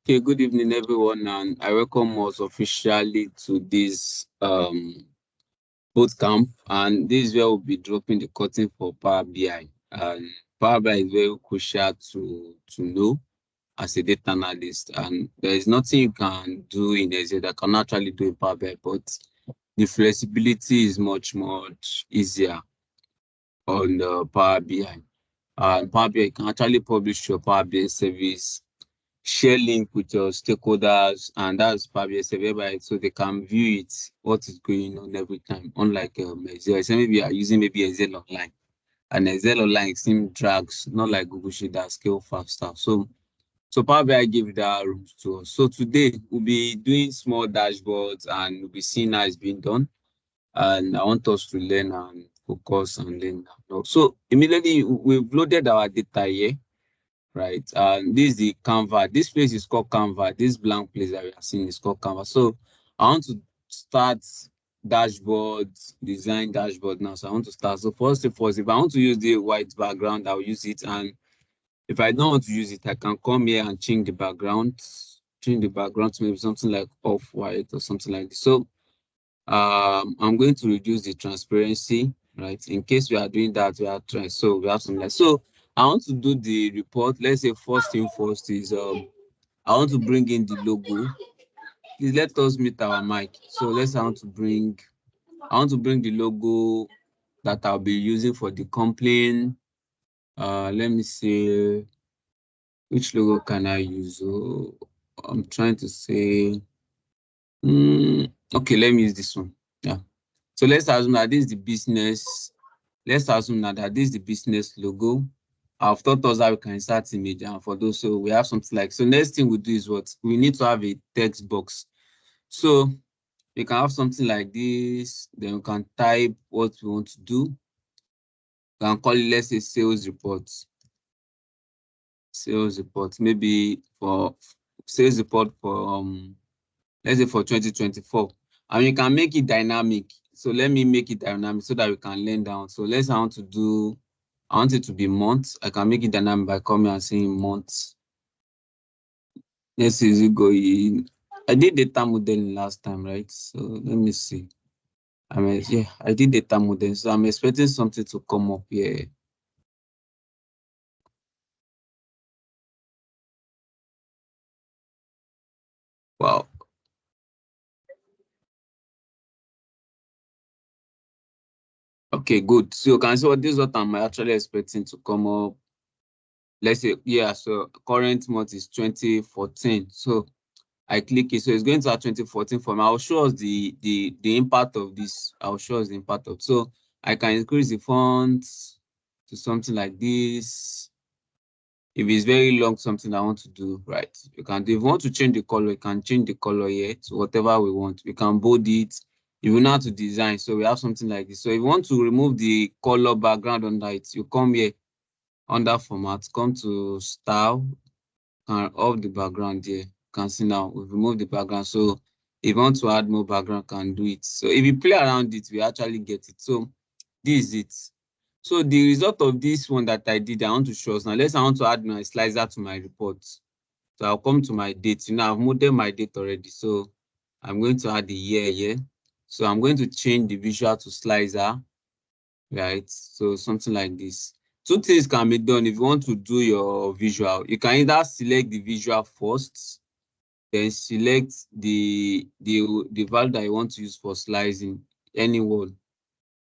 Okay, good evening, everyone, and I welcome us officially to this boot camp. And this is where we'll be dropping the curtain for Power BI. And Power BI is very crucial to know as a data analyst. And there is nothing you can do in Excel that can actually do in Power BI, but the flexibility is much easier on the Power BI. And Power BI, you can actually publish your Power BI service, share link with your stakeholders, and that's probably a whereby so they can view it, what is going on every time. Unlike Excel, so maybe you are using maybe Excel online, and Excel online seems drags, not like Google Sheet that scale faster. So Power BI give that room to us. So today we'll be doing small dashboards and we'll be seeing how it's being done. And I want us to learn and focus and learn. So immediately we've loaded our data here, right? And this is the Canva. This place is called Canva. This blank place that we are seeing is called Canva. So I want to start dashboard, design dashboard now. So I want to start. So first of all, if I want to use the white background, I'll use it. And if I don't want to use it, I can come here and change the background to maybe something like off-white or something like this. So I'm going to reduce the transparency, right? In case we are doing that, we are trying. So we have something like so. I want to do the report. Let's say first thing first is I want to bring in the logo. Please let us mute our mic. So I want to bring the logo that I'll be using for the complaint. Let me see which logo can I use. Oh, I'm trying to say okay, let me use this one. Yeah. So let's assume that this is the business. Let's assume that this is the business logo. I've taught us how we can insert image, and for those, so we have something like, so next thing we do is what? We need to have a text box. So we can have something like this, then we can type what we want to do. We can call it, let's say, sales report. Sales report, maybe for sales report for, let's say for 2024. And you can make it dynamic. So let me make it dynamic so that we can learn down. So let's say I want it to be months. I can make it dynamic by coming and saying months. Let's see, you go in. I did data modeling last time, right? So let me see. Yeah, I did data modeling. So I'm expecting something to come up here. Wow. Okay, good. So you can see what this is what I'm actually expecting to come up. Let's say, yeah, so current month is 2014. So I click it. So it's going to have 2014 for me. I'll show us the impact of this. I'll show us the impact of. So I can increase the font to something like this. If it's very long, something I want to do, right? You can do. If you want to change the color, you can change the color here to whatever we want. We can bold it. If you know how to design, so we have something like this. So if you want to remove the color background under it, you come here under format, come to style, and off the background here. You can see now we've removed the background. So if you want to add more background, can do it. So if you play around it, we actually get it. So this is it. So the result of this one that I did, I want to show us now. I want to add my slicer to my report. So I'll come to my date. You know, I've modeled my date already. So I'm going to add the year here. So I'm going to change the visual to slicer, right? So something like this. Two things can be done. If you want to do your visual, you can either select the visual first, then select the value that you want to use for slicing, anyone,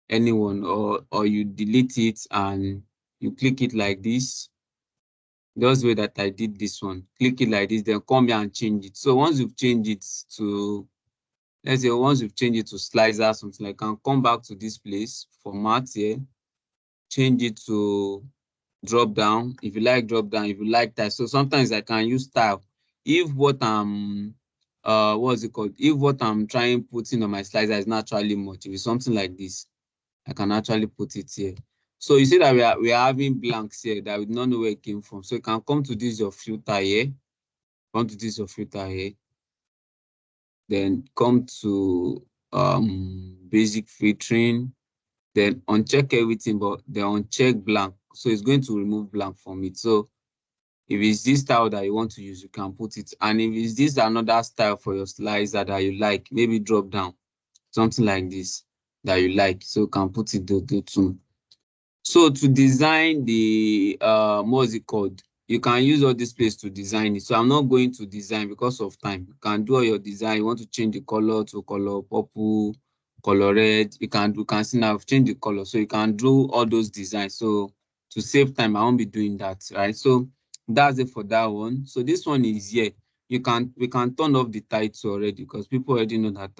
or you delete it and you click it like this. Just the way that I did this one. Click it like this, then come here and change it. So once you've changed it to, let's say once you've changed it to slicer, something like, can come back to this place, format here, change it to drop down. If you like drop down, if you like that. So sometimes I can use style. If what I'm what's it called? If what I'm trying putting on my slicer is not actually much, if it's something like this, I can actually put it here. So you see that we are having blanks here that we don't know where it came from. So you can come to this your filter here. Come to this your filter here. Then come to basic filtering. Then uncheck everything, but then uncheck blank. So it's going to remove blank from it. So If it's this style that you want to use, you can put it. And if it's this another style for your slicer that you like, maybe drop down, something like this that you like, so you can put it the two. So to design the what's it called? You can use all this place to design it. So I'm not going to design because of time. You can do all your design. You want to change the color to color purple, color red. You can see now I've changed the color. So you can do all those designs. So to save time, I won't be doing that, right? So that's it for that one. So this one is here. We can turn off the title already because people already know that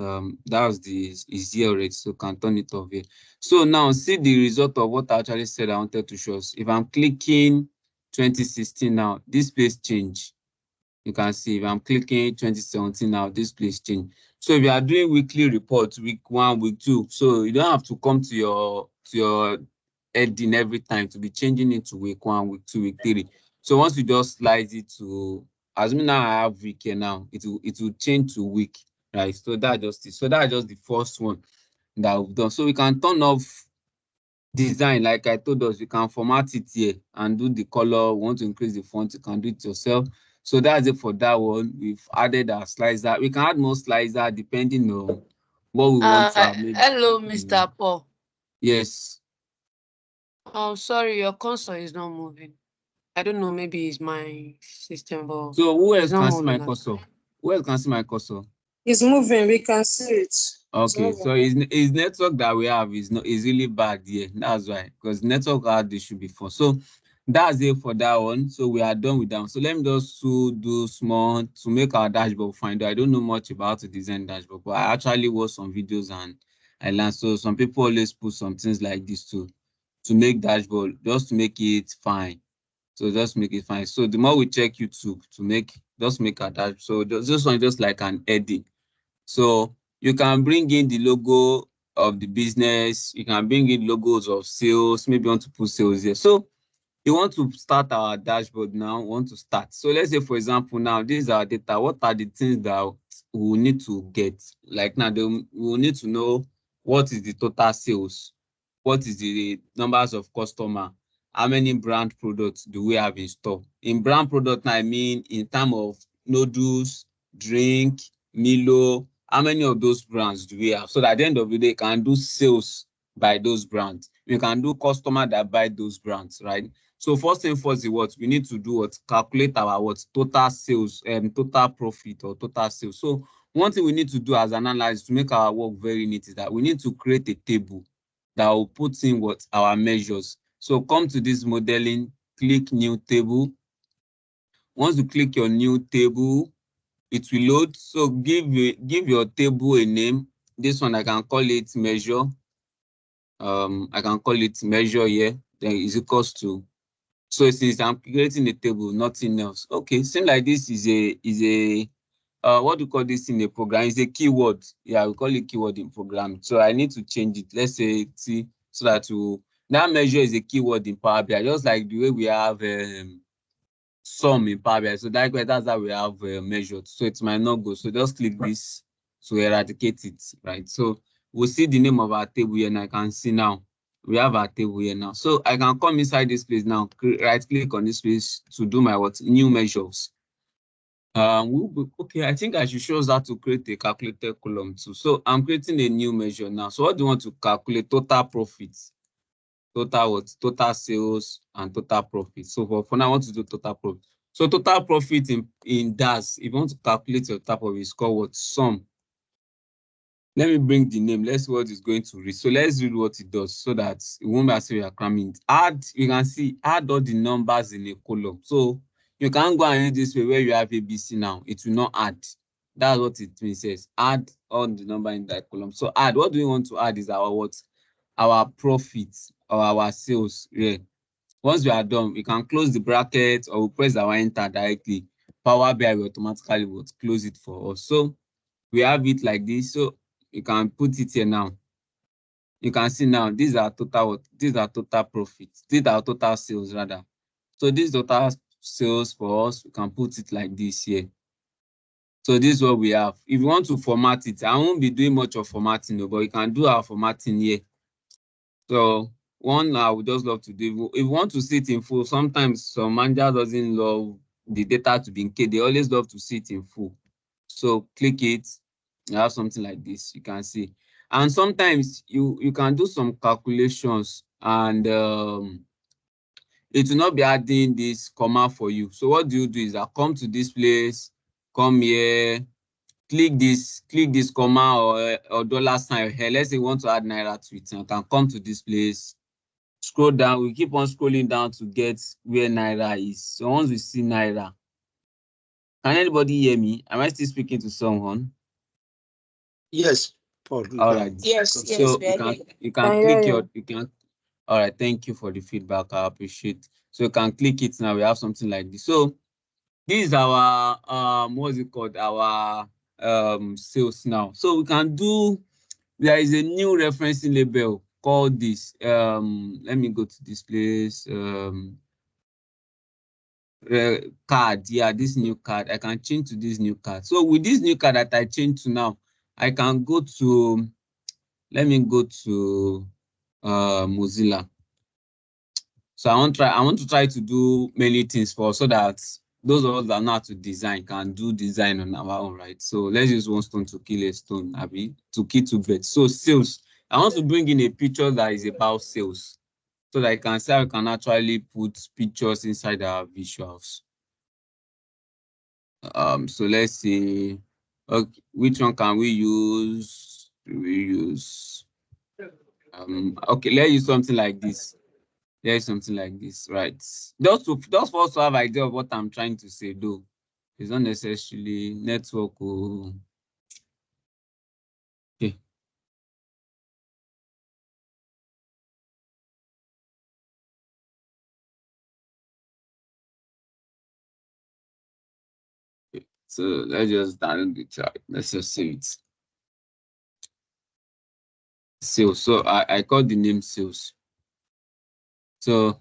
that was the is here already. So can turn it off here. So now see the result of what I actually said I wanted to show us. If I'm clicking 2016 now, this place change. You can see if I'm clicking 2017 now, this place change. So if you are doing weekly reports, week 1, week 2, so you don't have to come to your heading every time to be changing it to week 1, week 2, week 3. So once you just slice it to, assuming now I have week here now, it will change to week, right? So that's just it. So that's just the first one that we've done. So we can turn off design like I told us. You can format it here and do the color. Want to increase the font, you can do it yourself. So that's it for that one. We've added our slicer. We can add more slicer depending on what we want to have made. Hello, Mr. Paul. Yes. Oh, sorry, your cursor is not moving. I don't know, maybe it's my system, but So who it's else not can see moving my at all. cursor? Who else can see my cursor? It's moving. We can see it. It's Okay, so moving. his network that we have is really bad here. That's why, because network had issue before. So that's it for that one. So we are done with that one. So let me just do small to make our dashboard finder. I don't know much about how to design dashboard, but I actually watched some videos and I learned. So some people always put some things like this to make dashboard, just to make it fine. So just make it fine. So the more we check YouTube to make, just make a dashboard. So this one is just like an edit. So you can bring in the logo of the business. You can bring in logos of sales. Maybe you want to put sales here. So you want to start our dashboard now. We want to start. So let's say, for example, now this is our data. What are the things that we will need to get? Like now, we will need to know what is the total sales, what is the numbers of customer, how many brand products do we have in store. In brand product, I mean in terms of noodles, drink, Milo, how many of those brands do we have? So that at the end of the day, you can do sales by those brands. You can do customer that buy those brands, right? So first thing first is what we need to do, what calculate our what total sales, total profit or total sales. So one thing we need to do as an analyst to make our work very neat is that we need to create a table that will put in what our measures. So come to this modeling, click new table. Once you click your new table, it will load. So give your table a name. This one I can call it measure. I can call it measure here. Then is equals to. So since I'm creating a table, nothing else. Okay, seems like this is a what do you call this in a program? Is a keyword. Yeah, we call it keyword in program. So I need to change it. Let's say T so that that measure is a keyword in Power BI, just like the way we have sum in Power BI. So that's how we have measured. So it might not go. So just click this to eradicate it, right? So we'll see the name of our table here, and I can see now we have our table here now. So I can come inside this place now, right click on this place to do my what new measures. Okay, I think I should show us how to create a calculated column too. So I'm creating a new measure now. So what do you want to calculate? Total profits, total what? Total sales and total profit. So for now, I want to do total profit. So total profit in DAS, if you want to calculate your total profit, it's called what? Sum. Let me bring the name. Let's see what it's going to read. So let's read what it does so that it won't be as if we are cramming it. Add, you can see, add all the numbers in a column. So you can't go and read this way where you have ABC now. It will not add. That's what it means. Says add all the number in that column. So add, what do we want to add is our what? Our profits or our sales. Yeah. Once we are done, we can close the bracket or we press our enter directly. Power BI will automatically would close it for us. So we have it like this. So you can put it here now. You can see now these are total these are total profits. These are total sales rather. So this total sales for us, we can put it like this here. So this is what we have. If you want to format it, I won't be doing much of formatting, but you can do our formatting here. So one I would just love to do, if you want to see it in full, sometimes some manager doesn't love the data to be in K. They always love to see it in full. So click it, you have something like this, you can see. And sometimes you can do some calculations and it will not be adding this comma for you. So what do is that come to this place, come here, click this comma or dollar sign here. Let's say you want to add naira to it, and you can come to this place, scroll down. We keep on scrolling down to get where naira is. So once we see naira, can anybody hear me? Am I still speaking to someone? Yes, Paul. All right. Yes, So you can click you can. All right. Thank you for the feedback. I appreciate. So you can click it now. We have something like this. So this is our what's it called? Our sales now. So we can do. There is a new referencing label called this. Let me go to this place. Card. Yeah, this new card. I can change to this new card. So with this new card that I change to now, I can go to. Let me go to Mozilla. So I want to try to do many things so that those of us that know how to design can do design on our own, right? So let's use one stone to kill a stone, Abby, to kill two birds. So sales. I want to bring in a picture that is about sales, so that I can say I can actually put pictures inside our visuals. So let's see. Okay, which one can we use? Okay, let's use something like this. There's something like this, right? Just for us to have idea of what I'm trying to say, though. It's not necessarily network. Okay. So let's just download the chart. Let's just save it. Sales. So I call the name sales. So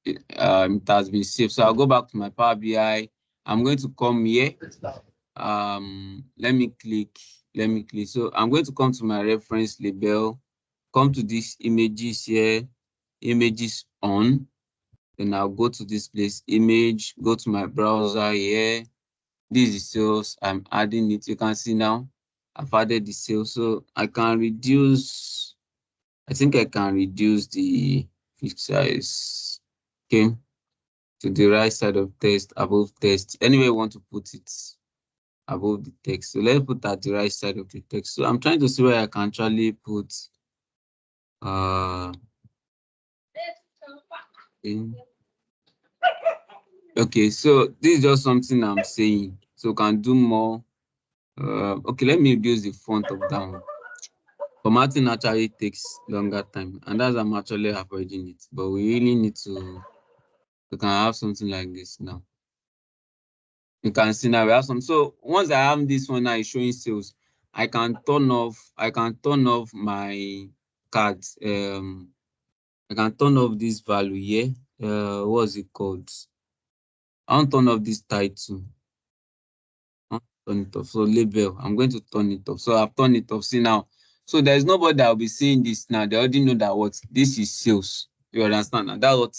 it has been saved. So I'll go back to my Power BI. I'm going to come here. Let me click. So I'm going to come to my reference label, come to these images here, images on. Then I'll go to this place, image, go to my browser here. This is sales. I'm adding it. You can see now I've added the sales. So I can reduce, I think I can reduce the fixed size. Okay. To the right side of text, above text. Anywhere you want to put it above the text. So let's put at the right side of the text. So I'm trying to see where I can actually put in. Okay, so this is just something I'm saying. So can do more. Okay, let me reduce the font of down. Formatting actually takes longer time, and that's I'm actually avoiding it. But we really need to. We can have something like this now. You can see now we have some. So once I have this one now is showing sales, I can turn off my cards. I can turn off this value here. What's it called? I want to turn off this title. I want to turn it off. So label, I'm going to turn it off. So I've turned it off. See now. So there's nobody that will be seeing this now. They already know that what this is sales. You understand? And that's what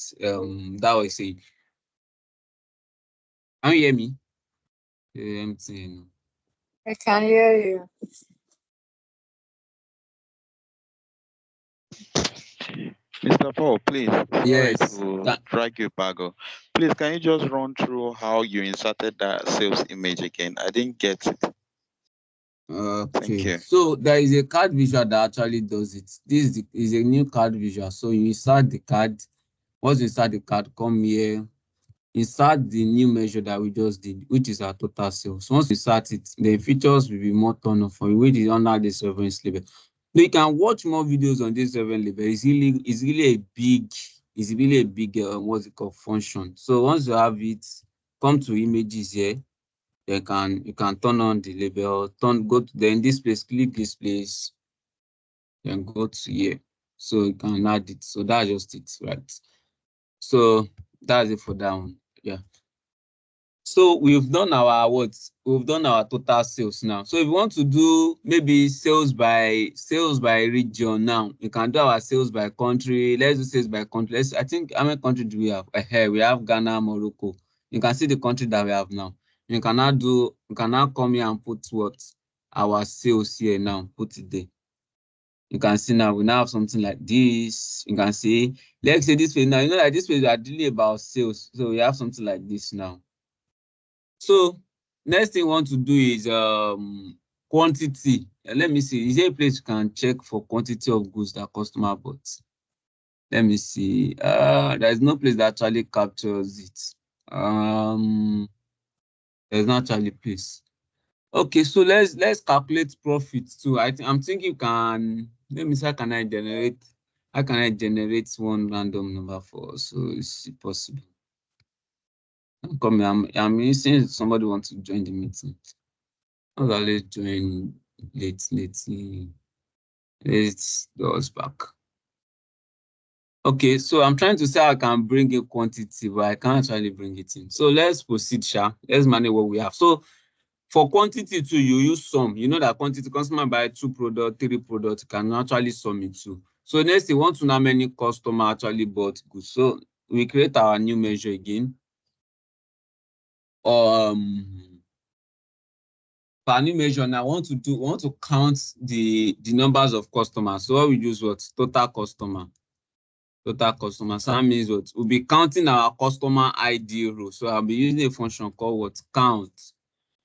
that was saying. Can you hear me? Empty. I can hear you. Mr. Paul, please, Yes. sorry to drag you back. Please, can you just run through how you inserted that sales image again? I didn't get it. Thank Okay, you. so there is a card visual that actually does it. This is a new card visual. So you insert the card. Once you insert the card, come here, insert the new measure that we just did, which is our total sales. Once you insert it, the features will be more turned on for you, which is under this reference label. So you can watch more videos on this reference label. It's really a big what's it called, function. So once you have it, come to images here. You can turn on the label, go to then this place, click this place, then go to here. So you can add it. So that's just it, right? So that's it for that one. Yeah. So we've done our what? We've done our total sales now. So if you want to do maybe sales by region now, you can do our sales by country. Let's do sales by country. I think how many countries do we have? We have Ghana, Morocco. You can see the country that we have now. You can now come here and put what? Our sales here now. Put it there. You can see now we now have something like this. You can see, let's say this page now. You know that this page we are dealing about sales. So we have something like this now. So next thing we want to do is quantity. Let me see. Is there a place you can check for quantity of goods that customer bought? Let me see. There is no place that actually captures it. There's not actually a place. Okay, so let's calculate profit too. I'm thinking you can. Let me see. How can I generate one random number for us? So it's possible. I'm missing somebody wants to join the meeting. I was always join lately. Let's go back. Okay, so I'm trying to say I can bring a quantity, but I can't actually bring it in. So let's proceed, Sha. Let's manage what we have. So for quantity too, you use sum. You know that quantity customer buy 2 products, 3 products, you can actually sum it too. So next, you want to know how many customer actually bought goods. So we create our new measure again. For new measure now, we want to count the numbers of customers. So what we use what? Total customer. Total customer. So that means what? We'll be counting our customer ID row. So I'll be using a function called what? Count.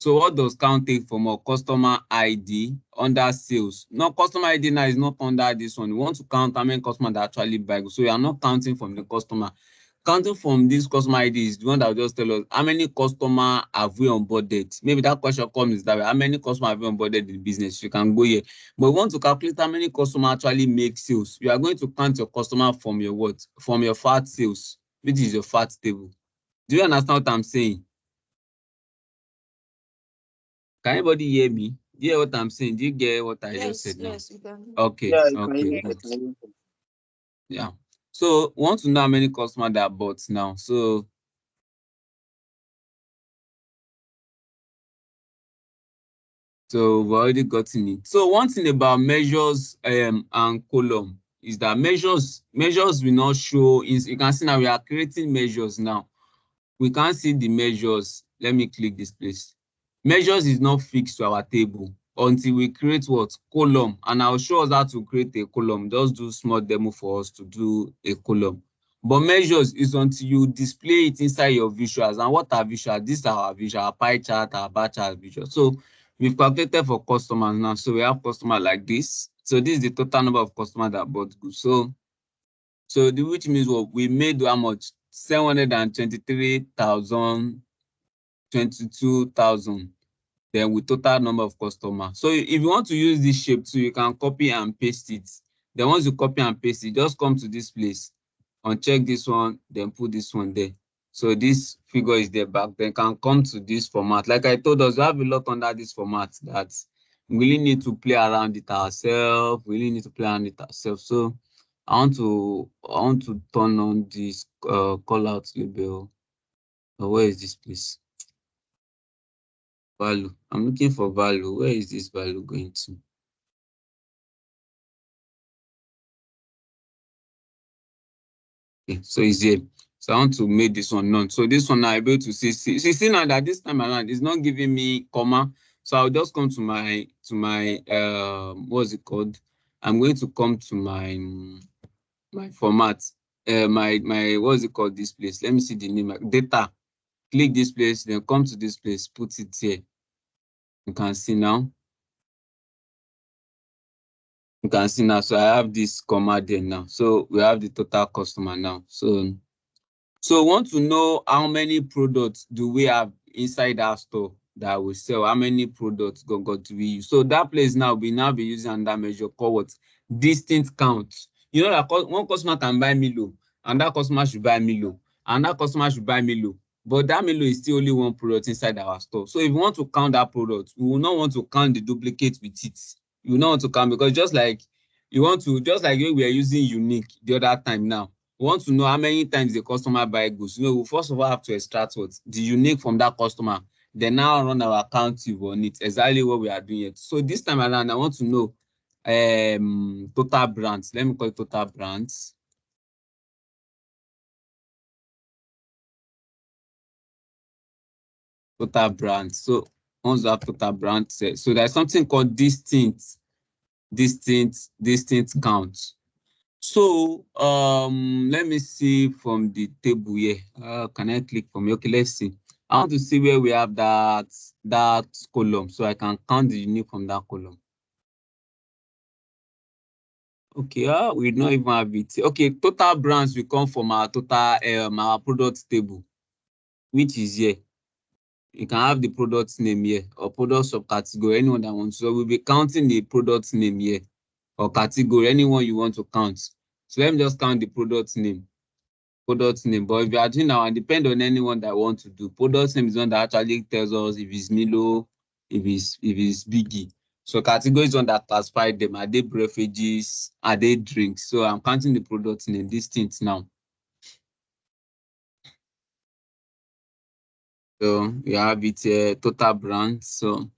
So what does count take from our customer ID under sales? No, customer ID now is not under this one. We want to count how many customers that actually buy. So we are not counting from the customer. Counting from this customer ID is the one that will just tell us how many customers have we onboarded. Maybe that question comes that way. How many customers have we onboarded in the business? You can go here. But we want to calculate how many customers actually make sales. You are going to count your customer from your what? From your FAT sales, which is your FAT table. Do you understand what I'm saying? Can anybody hear me? Do you hear what I'm saying? Do you get what I just said now? Yes, you can. Okay, Yeah, okay, good. Yeah. So we want to know how many customers that bought now. So we've already gotten it. So one thing about measures and column is that measures will not show. You can see now we are creating measures now. We can't see the measures. Let me click this place. Measures is not fixed to our table until we create what? Column. And I'll show us how to create a column. Just do small demo for us to do a column. But measures is until you display it inside your visuals. And what are visuals? These are our visual, our pie chart, our bar chart visual. So we've calculated for customers now. So we have customers like this. So this is the total number of customers that bought goods. So which means what we made how much? 723,000, 22,000. Then with total number of customers. So if you want to use this shape too, you can copy and paste it. Then once you copy and paste it, just come to this place, uncheck this one, then put this one there. So this figure is there back. Then can come to this format. Like I told us, we have a lot under this format that we really need to play around it ourselves. So I want to turn on this call out label. Where is this place? Value. I'm looking for value. Where is this value going to? Okay, so it's here. So I want to make this one none. So this one I'm able to see now that this time around it's not giving me comma. So I'll just come to my what's it called? I'm going to come to my format. My what's it called this place? Let me see the name. Data. Click this place, then come to this place, put it here. You can see now. You can see now. So I have this comma there now. So we have the total customer now. So want to know how many products do we have inside our store that we sell? How many products do we use? So that place now we now be using under measure called what? Distinct count. You know that one customer can buy Milo, and that customer should buy Milo, and that customer should buy Milo. But that Milo is still only one product inside our store. So if we want to count that product, we will not want to count the duplicate with it. You will not want to count because just like we were using unique the other time now. We want to know how many times the customer buy goods. We first of all have to extract what the unique from that customer. Then now run our counting on it. Exactly what we are doing it. So this time around, I want to know total brands. Let me call it total brands. Total brands. So once we have total brands, so there's something called distinct count. So let me see from the table here. Can I click from here? Okay, let's see. I want to see where we have that column, so I can count the unique from that column. Okay, we don't even have it. Okay, total brands will come from our total our product table, which is here. You can have the product name here or product subcategory, anyone that wants. So we'll be counting the product name here or category, anyone you want to count. So let me just count the product name. But if you are doing now, and depend on anyone that want to do. Product name is one that actually tells us if it's Milo, if it's Biggie. So category is one that classify them. Are they beverages? Are they drinks? So I'm counting the product name, these things now. So we have it here, total brands. So you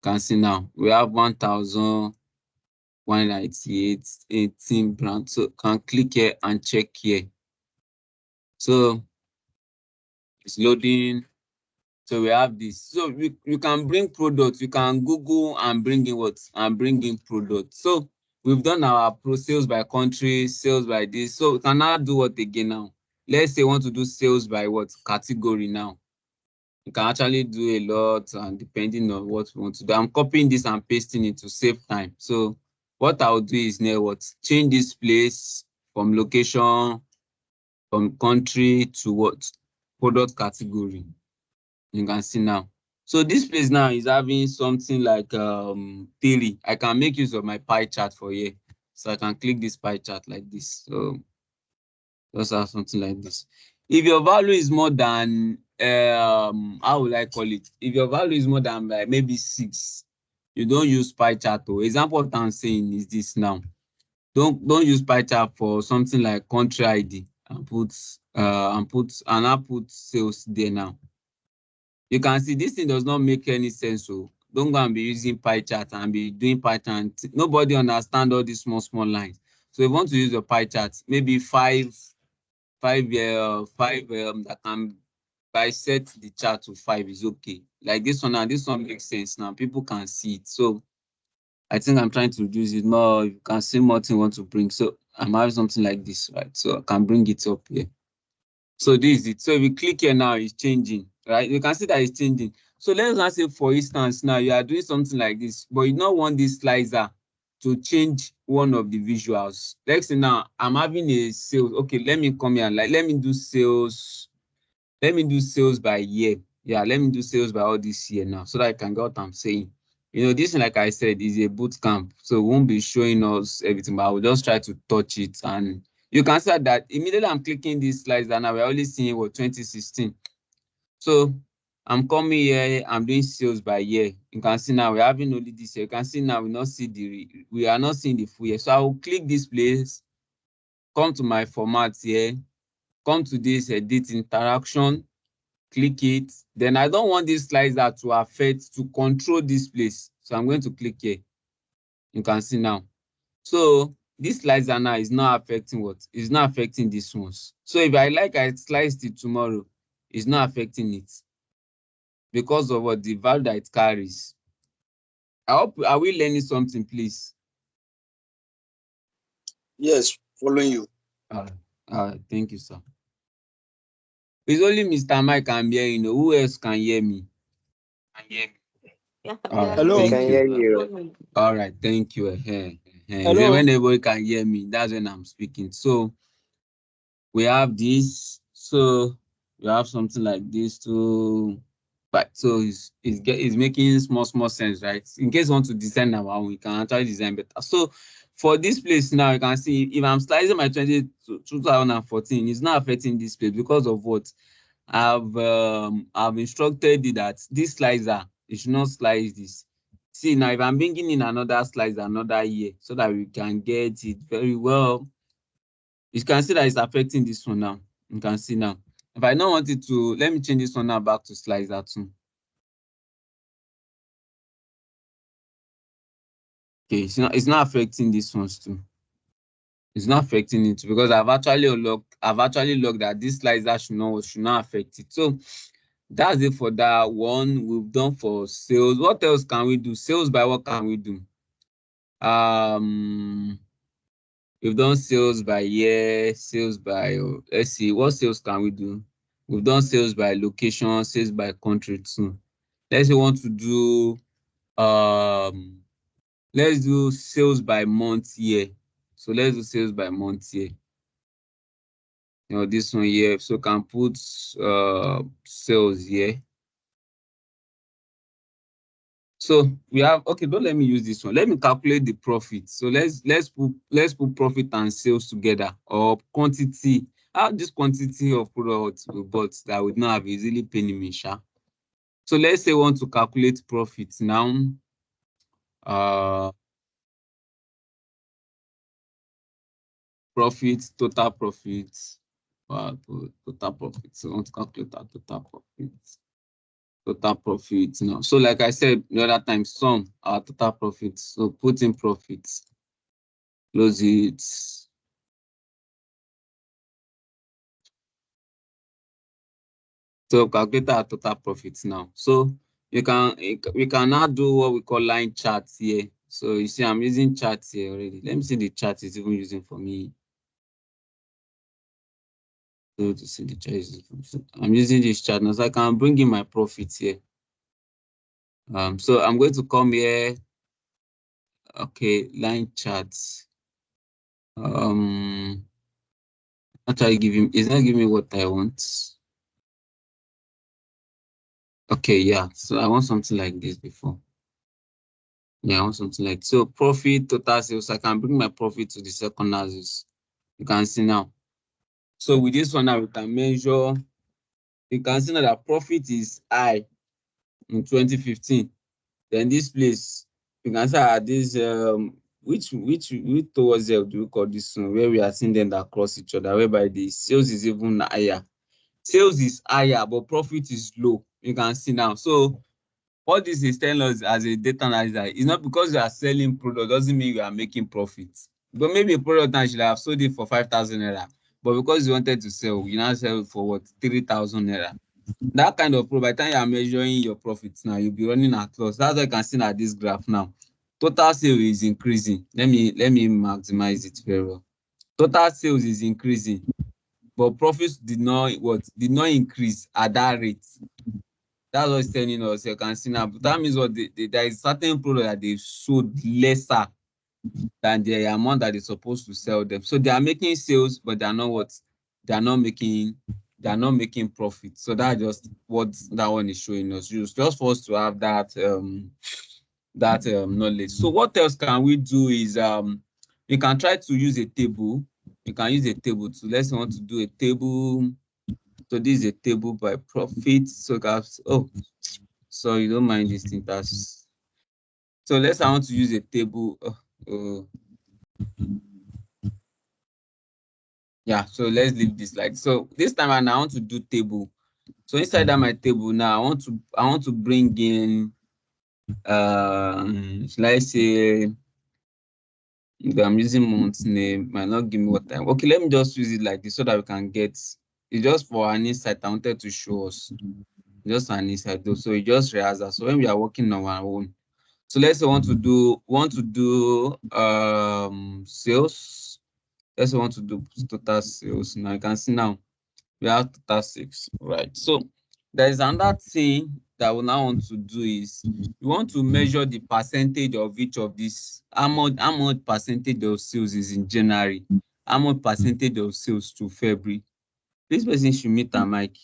can see now we have 1,198 18 brands. So can click here and check here. So it's loading. So we have this. So you can bring products. You can Google and bring in what? And bring in products. So we've done our sales by country, sales by this. So we can now do what again now? Let's say we want to do sales by what? Category now. You can actually do a lot and depending on what we want to do. I'm copying this and pasting it to save time. So what I'll do is now what? Change this place from location, from country to what? Product category. You can see now. So this place now is having something like theory. I can make use of my pie chart for here. So I can click this pie chart like this. So just have something like this. If your value is more than how would I call it? If your value is more than like maybe 6, you don't use pie chart. Example what I'm saying is this now. Don't use pie chart for something like country ID and put sales there now. You can see this thing does not make any sense. So don't go and be using pie chart and be doing pie chart. Nobody understand all these small lines. So if you want to use a pie chart, maybe five that can bisect the chart to 5 is okay. Like this one now, this one makes sense now. People can see it. So I think I'm trying to reduce it more. You can see more thing want to bring. So I'm having something like this, right? So I can bring it up here. So this is it. So if you click here now, it's changing, right? You can see that it's changing. So let's not say, for instance, now you are doing something like this, but you don't want this slicer to change one of the visuals. Let's say now I'm having a sales. Okay, let me come here and let me do sales. Let me do sales by year. Yeah, let me do sales by all this year now so that I can get what I'm saying. This, like I said, is a boot camp. So we won't be showing us everything, but I will just try to touch it. And you can see that immediately I'm clicking these slides and now we're only seeing what 2016. So I'm coming here, I'm doing sales by year. You can see now we're having only this year. You can see now we are not seeing the full year. So I will click this place, come to my format here, come to this edit interaction, click it. Then I don't want this slicer to control this place. So I'm going to click here. You can see now. So this slicer now is not affecting what? It's not affecting this ones. So if I sliced it tomorrow, it's not affecting it because of what the value that it carries. I hope, are we learning something, please? Yes, following you. Thank you, sir. It's only Mr. Mike I'm hearing. Who else can hear me? All right, Hello. We thank can you. hear you. All right, thank you. Hello. When everybody can hear me, that's when I'm speaking. So we have this. So we have something like this too. But so it's making small sense, right? In case you want to design our own, we can actually design better. So for this place now, you can see if I'm slicing my 2014, it's not affecting this place because of what I've instructed it that this slicer, it should not slice this. See now, if I'm bringing in another slicer another year so that we can get it very well, You can see that it's affecting this one now. You can see now. If I don't want it to, let me change this one now back to slicer too. Okay, it's not affecting these ones too. It's not affecting it because I've actually logged that this slicer should not affect it. So that's it for that one. We've done for sales. What else can we do? Sales by what can we do? We've done sales by year, sales by let's see, what sales can we do? We've done sales by location, sales by country too. Let's say we want to do let's do sales by month year. So let's do sales by month year. This one here. So can put sales here. So we have, okay, don't let me use this one. Let me calculate the profit. So let's put profit and sales together, or quantity. How this quantity of products we bought that would not have easily penny me, sha. So let's say we want to calculate profit now. Profit, total profit. Total profit. So I want to calculate our total profit. Total profit now. So like I said the other time, sum our total profit. So put in profits. Close it. So calculate our total profits now. So we can now do what we call line charts here. So you see, I'm using charts here already. Let me see the chart is even using for me. So to see the chart is I'm using this chart now, so I can bring in my profits here. So I'm going to come here. Okay, line charts. Actually it's not giving me what I want. Okay, yeah. So I want something like this before. Yeah, I want something like so. Profit, total sales. I can bring my profit to the second axis. You can see now. So with this one now, we can measure. You can see now that profit is high in 2015. Then this place, you can see this which towards do we call this one, where we are seeing them that cross each other, whereby the sales is even higher. Sales is higher, but profit is low. You can see now. So what this is telling us as a data analyzer is not because you are selling product doesn't mean you are making profits. But maybe a product now should have sold it for 5,000 naira, but because you wanted to sell, you now sell it for what, 3,000 naira. That kind of product, by the time you are measuring your profits now, you'll be running at loss. That's why you can see at this graph now. Total sale is increasing. Let me maximize it very well. Total sales is increasing, but profits did not increase at that rate. That's what it's telling us. You can see now. But that means what there is certain product that they've sold lesser than the amount that they're supposed to sell them. So they are making sales, but they are not what? They are not making profit. So that's just what that one is showing us. Just for us to have that knowledge. So what else can we do is we can try to use a table. We can use a table to, let's want to do a table. So this is a table by profit. So guys, so you don't mind this thing. That's so let's I want to use a table. Yeah, so let's leave this like so. This time I want to do table. So inside that my table now, I want to bring in shall I say if I'm using month name, might not give me what time. Okay, let me just use it like this so that we can get it's just for an insight. I wanted to show us just an insight though. So it just rehearsal. So when we are working on our own. So let's say want to do sales. Let's say want to do total sales. Now you can see now we have total 6, right? So there is another thing that we now want to do is we want to measure the percentage of each of these. How much percentage of sales is in January? How much percentage of sales to February? This person should meet her mic.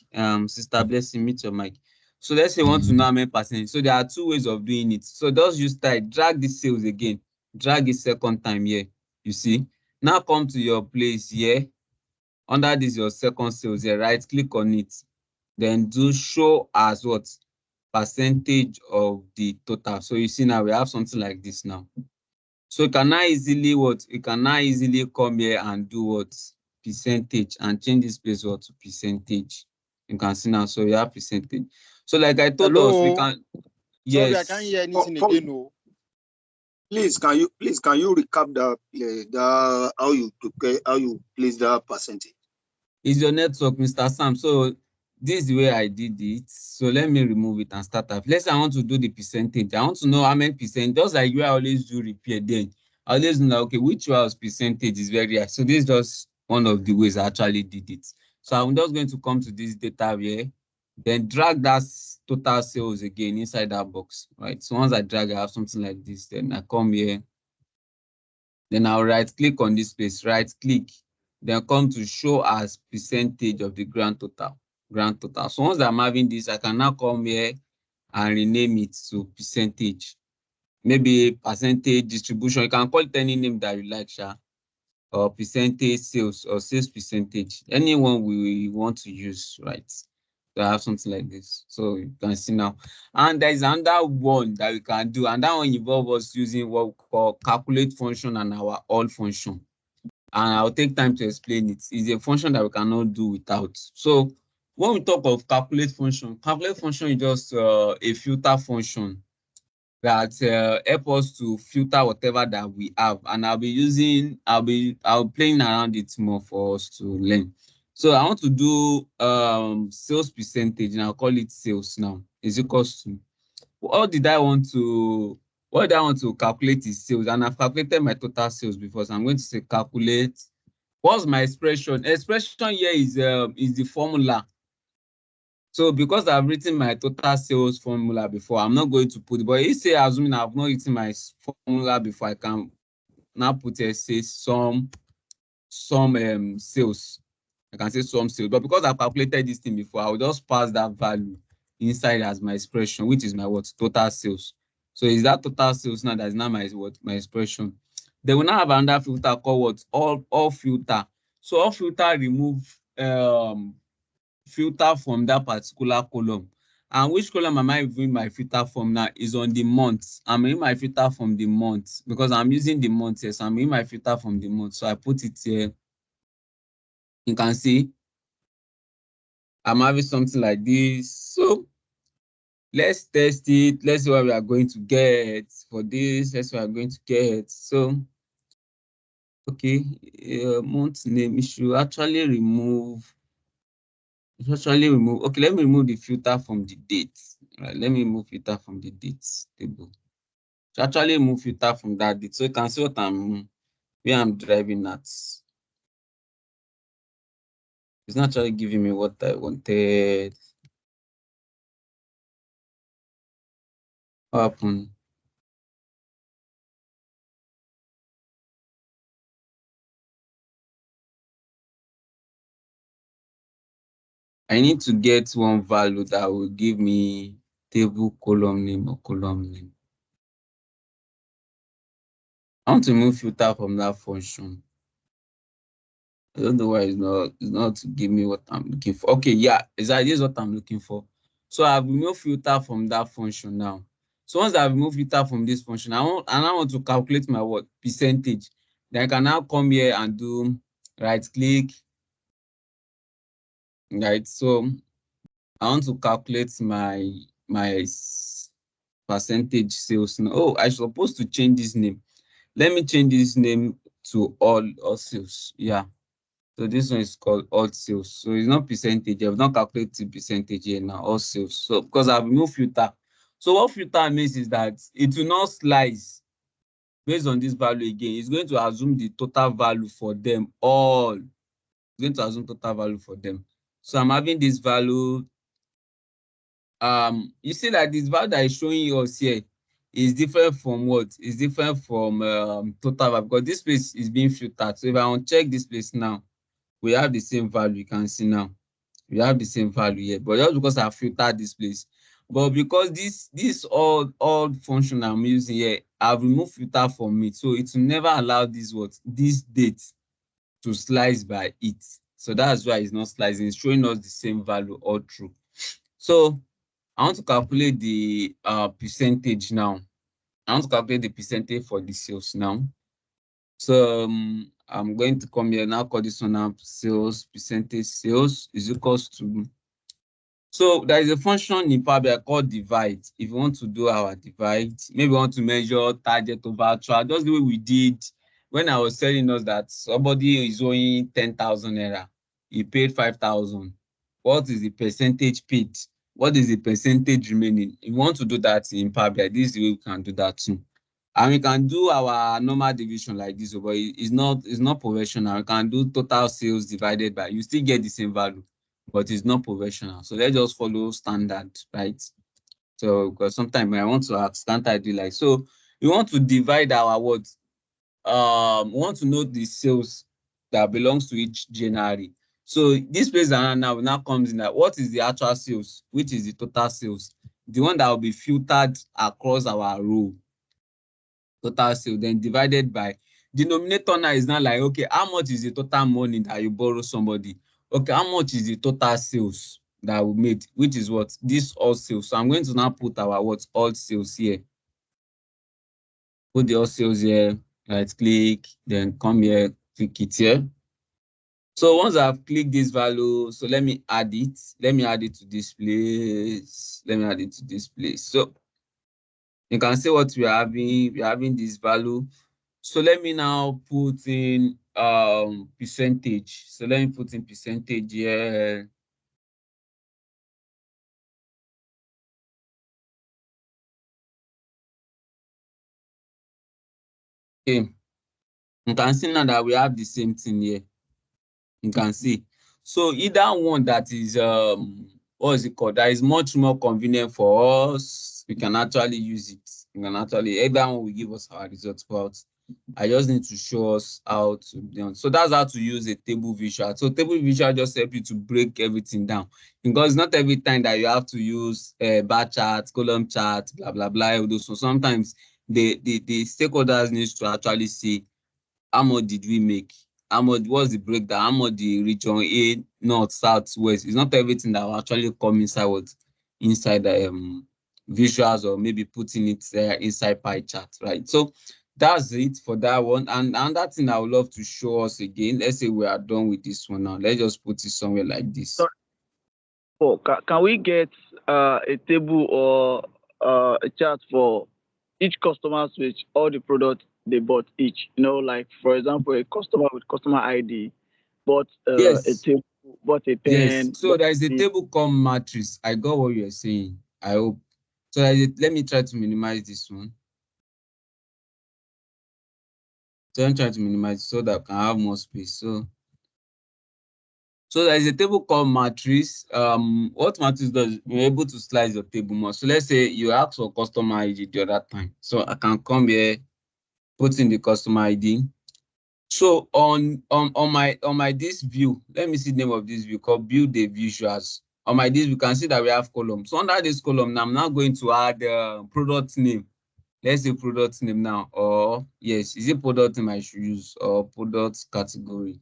Sister Blessing, meet your mic. So let's say you want to know how many percent. So there are 2 ways of doing it. So just use type, drag this sales again, drag it second time here. You see? Now come to your place here. Under this, your second sales here, right? Click on it. Then do show as what? Percentage of the total. So you see now we have something like this now. So you can now easily what? You can now easily come here and do what? percentage and change this place what to percentage. You can see now. So you have percentage. So like I told us, we Hello? can. Sorry, I Yes. can't hear anything Oh, again. No. please, can you recap the how you prepare, how you place the percentage? Is your network, Mr. Sam? So this is the way I did it. So let me remove it and start up. Let's say I want to do the percentage. I want to know how many percent, just like you I always do repair then. I always know, okay, which house percentage is very high. So this is just one of the ways I actually did it. So I'm just going to come to this data here, then drag that total sales again inside that box, right? So once I drag, I have something like this. Then I come here, then I'll right click on this place, right click, then come to show as percentage of the grand total. Grand total. So once I'm having this, I can now come here and rename it to percentage. Maybe percentage distribution. You can call it any name that you like, Sha, or percentage sales or sales percentage. Anyone we want to use, right? So I have something like this. So you can see now. And there is another one that we can do, and that one involves us using what we call calculate function and our all function. And I'll take time to explain it. It's a function that we cannot do without. So when we talk of calculate function is just a filter function that help us to filter whatever that we have. And I'll be playing around it more for us to learn. So I want to do sales percentage, and I'll call it sales now. Is equals to what did I want to calculate is sales, and I've calculated my total sales before. So I'm going to say calculate. What's my expression? Expression here is the formula. So because I've written my total sales formula before, I'm not going to put, but you say assuming I've not written my formula before, I can now put say some sales. I can say some sales, but because I've calculated this thing before, I'll just pass that value inside as my expression, which is my what? Total sales. So is that total sales now that's now my expression. Then we now have another filter called what? All filter. So all filter remove filter from that particular column. And which column am I viewing my filter from now is on the month. I'm in my filter from the month because I'm using the month here. So I'm in my filter from the month. So I put it here. You can see I'm having something like this. So let's test it. Let's see what we are going to get for this. Let's see what we are going to get. So, okay, month name. You should actually remove. Okay, let me remove the filter from the date. Right, let me remove filter from the dates table. So actually remove filter from that date. So you can see where I'm driving at. It's not actually giving me what I wanted. What happened? I need to get one value that will give me table column name or column name. I want to remove filter from that function. I don't know why it's not to give me what I'm looking for. Okay, yeah, exactly. This is what I'm looking for. So I've removed filter from that function now. So once I've removed filter from this function, I want to calculate my what? Percentage. Then I can now come here and do right click. Right. So I want to calculate my percentage sales now. Oh, I'm supposed to change this name. Let me change this name to all sales. Yeah. So this one is called all sales. So it's not percentage. I've not calculated percentage here now, all sales. So because I've removed filter. So what filter means is that it will not slice based on this value again. It's going to assume the total value for them all. It's going to assume total value for them. So I'm having this value. You see that this value that is showing us here is different from what? Is different from total value because this place is being filtered. So if I uncheck this place now, we have the same value. You can see now we have the same value here, but just because I filtered this place, but because this all function I'm using here, I've removed filter from it, so it will never allow this date to slice by it. So that's why it's not slicing. It's showing us the same value all through. So I want to calculate the percentage now. I want to calculate the percentage for the sales now. So I'm going to come here now, call this one up sales, percentage sales is equals to. So there is a function in Power BI called divide. If you want to do our divide, maybe we want to measure target over actual, just the way we did when I was telling us that somebody is owing 10,000 naira, he paid 5,000. What is the percentage paid? What is the percentage remaining? If you want to do that in Power BI, this is the way we can do that too. And we can do our normal division like this, but it's not professional. We can do total sales divided by, you still get the same value, but it's not professional. So let's just follow standard, right? So because sometimes I want to ask standard do like so we want to divide our what we want to know the sales that belongs to each January. So this place now comes in that what is the actual sales, which is the total sales, the one that will be filtered across our row, total sale, then divided by denominator. Now is not like, okay, how much is the total money that you borrow somebody? Okay, how much is the total sales that we made, which is what this all sales. So I'm going to now put our what all sales here. Put the all sales here, right click, then come here, click it here. So once I've clicked this value, so let me add it. Let me add it to this place. Let me add it to this place. So you can see what we are having. We are having this value. So let me now put in percentage. So let me put in percentage here. Okay. You can see now that we have the same thing here. You can see. So either one that is what is it called? That is much more convenient for us. We can actually use it. We can actually either one will give us our results, but I just need to show us how to do. So that's how to use a table visual. So table visual just help you to break everything down, because not every time that you have to use bar chart, column chart, blah blah blah. So sometimes the stakeholders need to actually see how much did we make, how much was the breakdown, how much the region A, north, south, west. It's not everything that will actually come inside inside the visuals, or maybe putting it inside pie chart, right? So that's it for that one. And another thing I would love to show us again, let's say we are done with this one now. Let's just put it somewhere like this. Sorry. Oh, can we get a table or a chart for each customer with all the products they bought each? You know, like for example, a customer with customer ID bought a Yes. table, bought a Yes. pen. So there is a table called matrix. I got what you're saying. I hope. So let me try to minimize this one. So I'm trying to minimize so that I can have more space. So there is a table called matrix. What matrix does, you're able to slice your table more. So let's say you ask for customer ID the other time. So I can come here, put in the customer ID. So on my this view, let me see the name of this view called build the visuals. On my this, we can see that we have columns. So under this column, now I'm now going to add product name. Let's say product name now, or yes, is it product name I should use, or product category?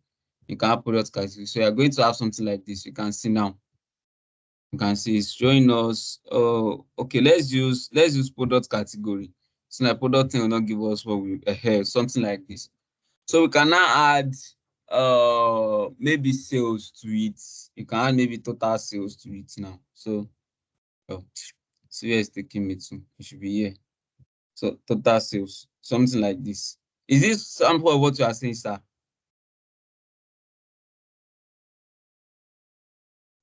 You can have product category. So you're going to have something like this. You can see now. You can see it's showing us. Oh, okay. Let's use product category. So like product name will not give us what we something like this. So we can now add maybe sales to it. You can add maybe total sales to it now. So see where it's taking me to. It should be here. So total sales, something like this. Is this sample of what you are saying, sir?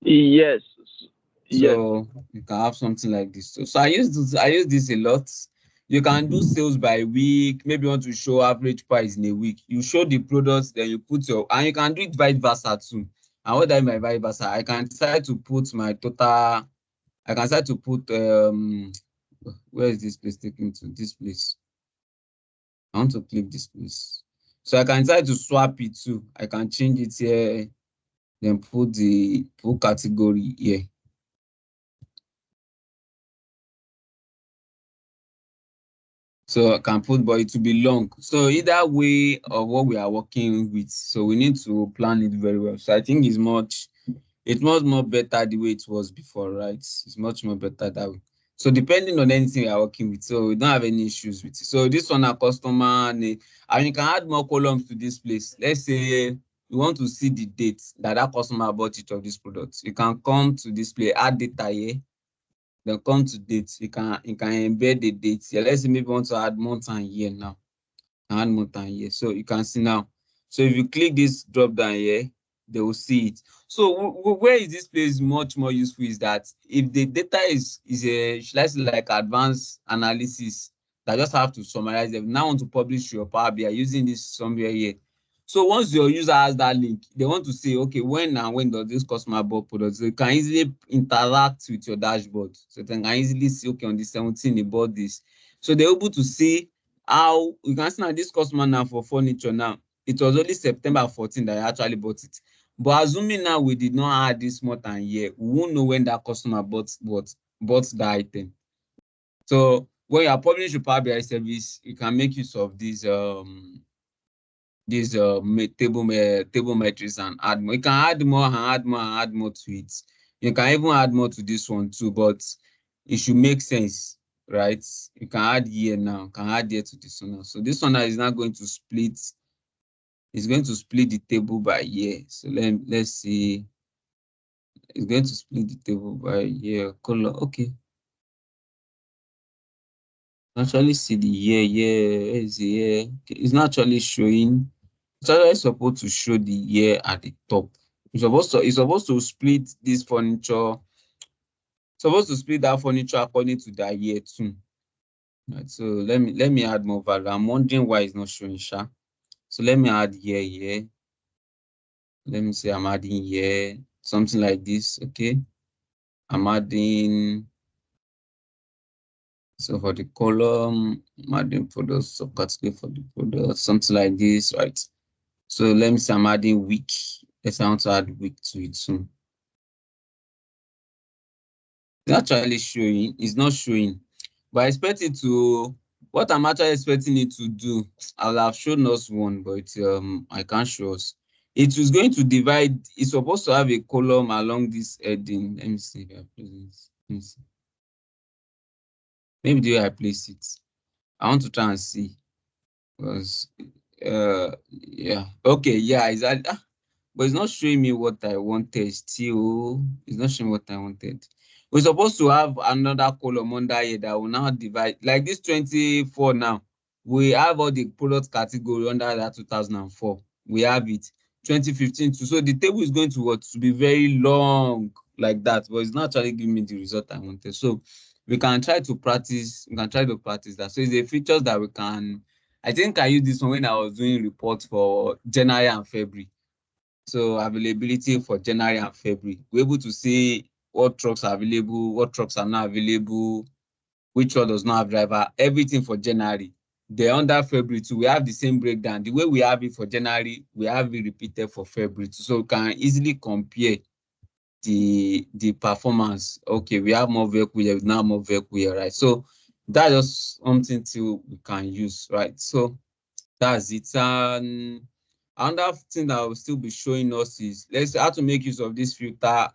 Yes. Yes. So you can have something like this. So I use this a lot. You can do sales by week. Maybe you want to show average price in a week. You show the products, then you put and you can do it vice versa too. And what I mean by vice versa, I can decide to put my total. I can decide to put where is this place taking to? This place. I want to click this place. So I can decide to swap it too. I can change it here, then put the full category here. So I can put, but it will be long. So either way of what we are working with, so we need to plan it very well. So I think it's much more better the way it was before, right? It's much more better that way. So depending on anything we are working with, so we don't have any issues with it. So this one, a customer name, and you can add more columns to this place. Let's say you want to see the date that customer bought each of these products. You can come to display, add data here, then come to dates. You can embed the dates here. Let's say maybe you want to add month and year now. Add month and year. So you can see now. So if you click this drop down here, they will see it. So where is this place much more useful is that if the data is a, let's say like advanced analysis that just have to summarize them. Now want to publish your Power BI using this somewhere here. So once your user has that link, they want to say, okay, when and when does this customer bought products? So you can easily interact with your dashboard. So they can easily see, okay, on the 17th, they bought this. So they're able to see how you can see now this customer now for furniture now. It was only September 14 that I actually bought it. But assuming now we did not add this month and year, we won't know when that customer bought the item. So when you are publishing Power BI service, you can make use of these table metrics and add more. You can add more and add more and add more to it. You can even add more to this one too, but it should make sense, right? You can add year now, can add year to this one now. So this one now is now going to split. It's going to split the table by year. So let's see. It's going to split the table by year color. Okay. Actually see the year. Is the year? Okay. It's not actually showing. It's actually supposed to show the year at the top. It's supposed to split this furniture. Supposed to split that furniture according to that year too. Right. So let me add more value. I'm wondering why it's not showing sha. So let me add year. Let me say I'm adding year, something like this. Okay. I'm adding. So for the column, I'm adding products, subcategory for the product, something like this, right? So let me say I'm adding week. Let's want to add week to it soon. It's actually showing, it's not showing, but I expect it to, what I'm actually expecting it to do, I'll have shown us one, but I can't show us. It is going to divide, it's supposed to have a column along this heading. Let me see if I place it. Let me see. Maybe the way I place it. I want to try and see. Because yeah, okay, yeah, exactly. But it's not showing me what I wanted still. It's not showing what I wanted. We're supposed to have another column under here that will now divide, like this 24 now. We have all the product category under that 2004. We have it. 2015 too. So the table is going to what? To be very long like that, but it's not actually giving me the result I wanted. So we can try to practice that. So it's the features that we can. I think I used this one when I was doing reports for January and February. So availability for January and February. We're able to see what trucks are available, what trucks are not available, which one does not have driver, everything for January. Then under February too, we have the same breakdown. The way we have it for January, we have it repeated for February too. So we can easily compare the performance. Okay, we have more vehicle here, now more vehicle here, right? So that's just something we can use, right? So that's it. Another thing that will still be showing us is let's how to make use of this filter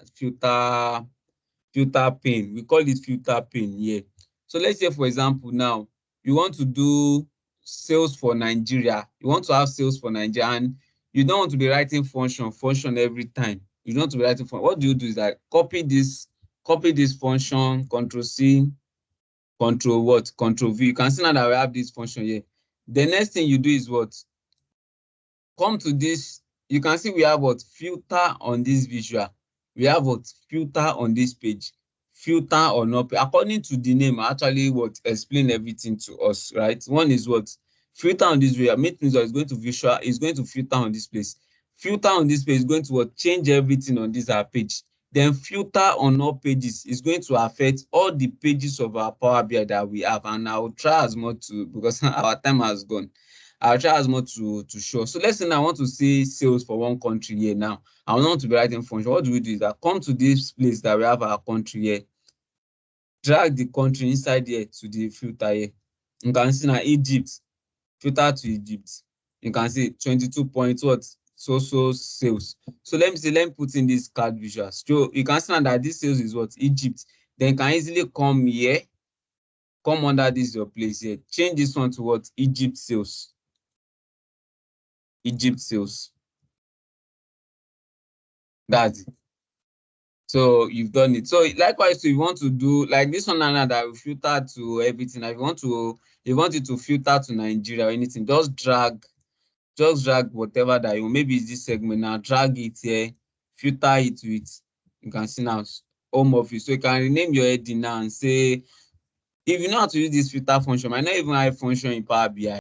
pane. We call it filter pane here. So let's say, for example, now you want to do sales for Nigeria. You want to have sales for Nigeria, and you don't want to be writing function every time. You don't want to be writing function. What do you do is like copy this function, Control C, Control V. You can see now that we have this function here. The next thing you do is what? Come to this. You can see we have what? Filter on this visual. We have what? Filter on this page. Filter or not. According to the name, actually what? Explain everything to us, right? One is what? Filter on this visual. Means that it's going to visual. It's going to filter on this place. Filter on this page is going to what? Change everything on this page. Then filter on all pages is going to affect all the pages of our Power BI that we have. And I will try as much to, because our time has gone. I'll try as much to show. So let's say I want to see sales for one country here now. I want to be writing function. What do we do is that come to this place that we have our country here. Drag the country inside here to the filter here. You can see now Egypt. Filter to Egypt. You can see 22 points what? So sales. So let me put in this card visual. So you can see now that this sales is what? Egypt. Then you can easily come here come under this your place here. Change this one to what? Egypt sales. Egypt sales. That's it. So you've done it. So likewise, so you want to do like this one and that will filter to everything. If you want it to filter to Nigeria or anything, just drag whatever that you maybe it's this segment now, drag it here, filter it with, you can see now home office. So you can rename your heading now and say, if you know how to use this filter function, I might not even have function in Power BI.